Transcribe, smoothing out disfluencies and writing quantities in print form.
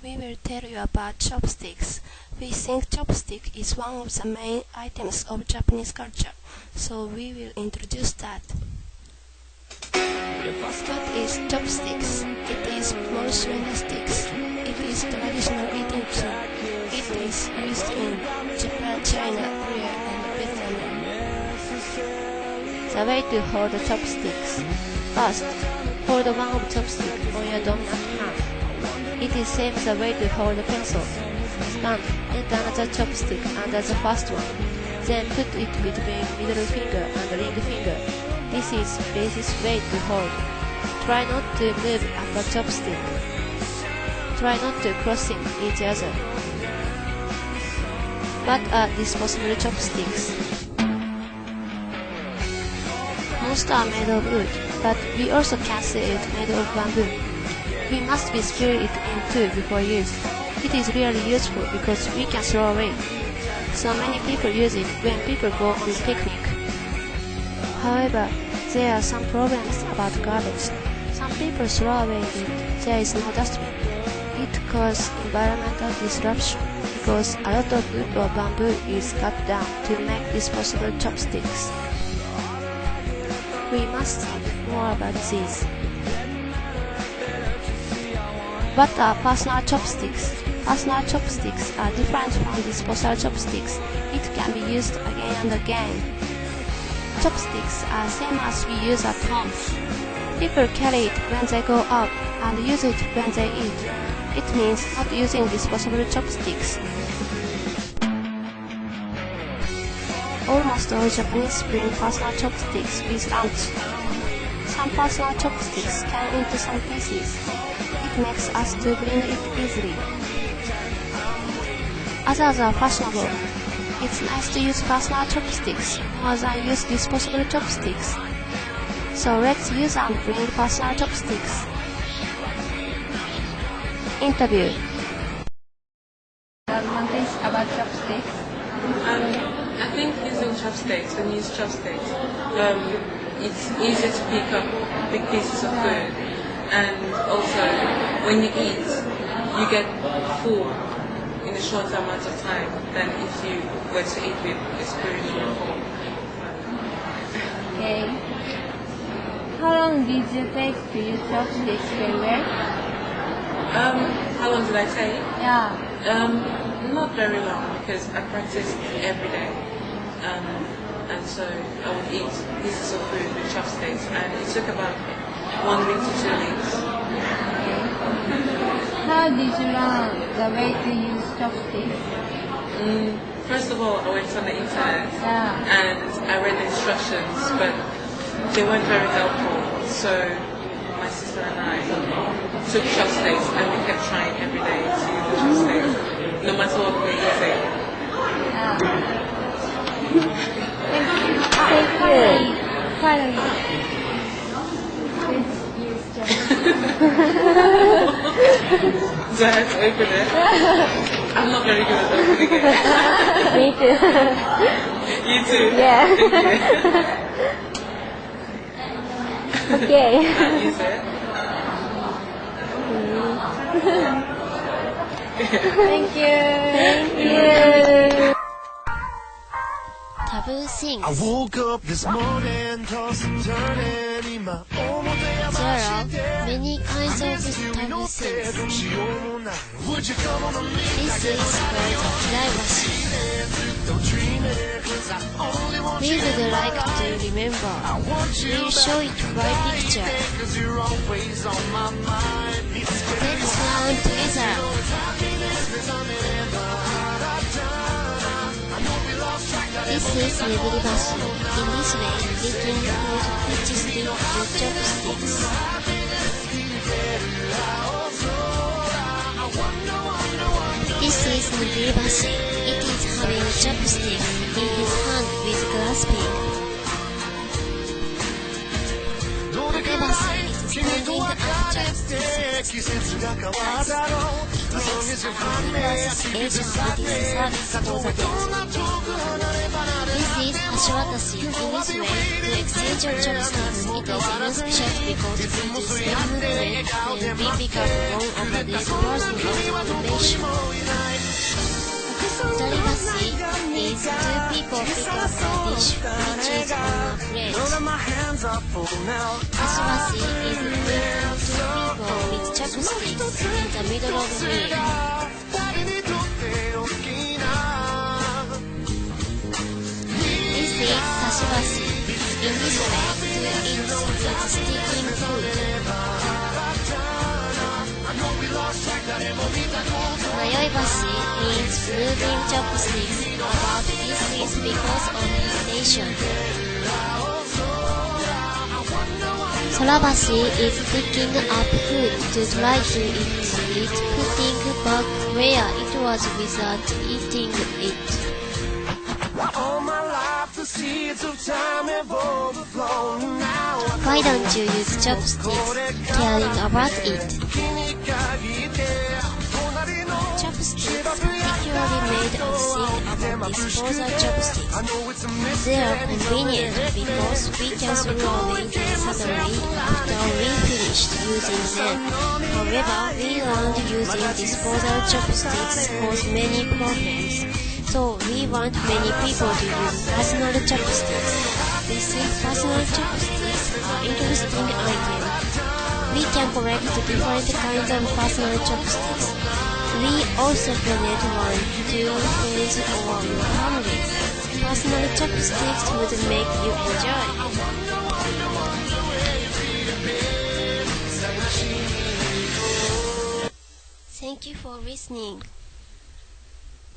we will tell you about chopsticks. We think chopstick is one of the main items of Japanese culture, so we will introduce that. What is chopsticks? It is small slender sticks. It is traditional eating tool. It is used in Japan, China, Korea, and Vietnam. The way to hold the chopsticks. First, hold one of chopstick on your dominant hand. It is same the way to hold a pencil. Second, enter another chopstick under the first one. Then put it between middle finger and ring finger. This is basic way to hold. Try not to move upper chopstick. Try not to crossing each other. What are disposable chopsticks? Most are made of wood, but we also can see it made of bamboo. We must be split it in two before use. It is really useful because we can throw away. So many people use it when people go on picnic. However, there are some problems about garbage. Some people throw away it. There is no dustbin. It causes environmental disruption because a lot of wood or bamboo is cut down to make disposable chopsticks. We must think more about these. What are personal chopsticks? Personal chopsticks are different from disposable chopsticks. It can be used again and again. Chopsticks are same as we use at home. People carry it when they go out and use it when they eat. It means not using disposable chopsticks. Almost all Japanese bring personal chopsticks with lunch. Some personal chopsticks can into some pieces. It makes us to bring it easily. Others are fashionable. It's nice to use personal chopsticks more than use disposable chopsticks. So let's use and bring personal chopsticks. Interview. Advantage about chopsticks? I think using chopsticks, when you use chopsticks, it's easier to pick up big pieces of food, and also when you eat, you get full in a short amount of time than if you were to eat with a spoon or fork. Okay. How long did you take to use chopsticks very well? How long did I take? Yeah. Not very long because I practiced every day. And so I would eat pieces of food with chopsticks, and it took about 1 week to 2 weeks. How did you learn the way to use chopsticks? First of all, I went on the internet Yeah. and I read the instructions, but they weren't very helpful. So my sister and I took chopsticks and we kept trying every day to use the chopsticks, no matter what we're using. Yeah. Thank you. Finally. Let's use chopsticks. So I had to open it. I'm not very good at opening it. Me too. You too? Yeah. Okay. Use it. Thank you. Thank you. Taboo things. I woke up this morning, tossing, turning in my There are many kinds of taboo things. Would you come on me? This is called privacy. We would like to remember. We'll show it by picture. Let's learn together. This is neburibashi. In this way, licking food which is linked to chopsticks. This is neburibashi. It is having a chopstick in his hand with grasping. Neburibashi is standing at chopsticks. place at the Asian service for the dead. This is Hashwatashi. In this way, to exchange your chopsticks, it is even special because it is celebrated when we become one of the dead person of the nation. Utaribashi is two people pick up a dish which is on a plate. Hashibashi is with two people with chopsticks in the middle of the meal. This is Sashibashi. In this way, to eat with sticking food. Mayoibashi means moving chopsticks, but this is because of hesitation. Sorabashi is picking up food to try to eat it, putting back where it was without eating it. Why don't you use chopsticks, caring about it? Chopsticks, particularly made of thick about disposal chopsticks. They are convenient because we can throw away them suddenly after we finished using them. However, we learned using disposal chopsticks cause many problems. So we want many people to use personal chopsticks. We think personal chopsticks are interesting item. We can collect different kinds of personal chopsticks. We also donate one to friends or your family. Personal chopsticks would make you enjoy. Thank you for listening.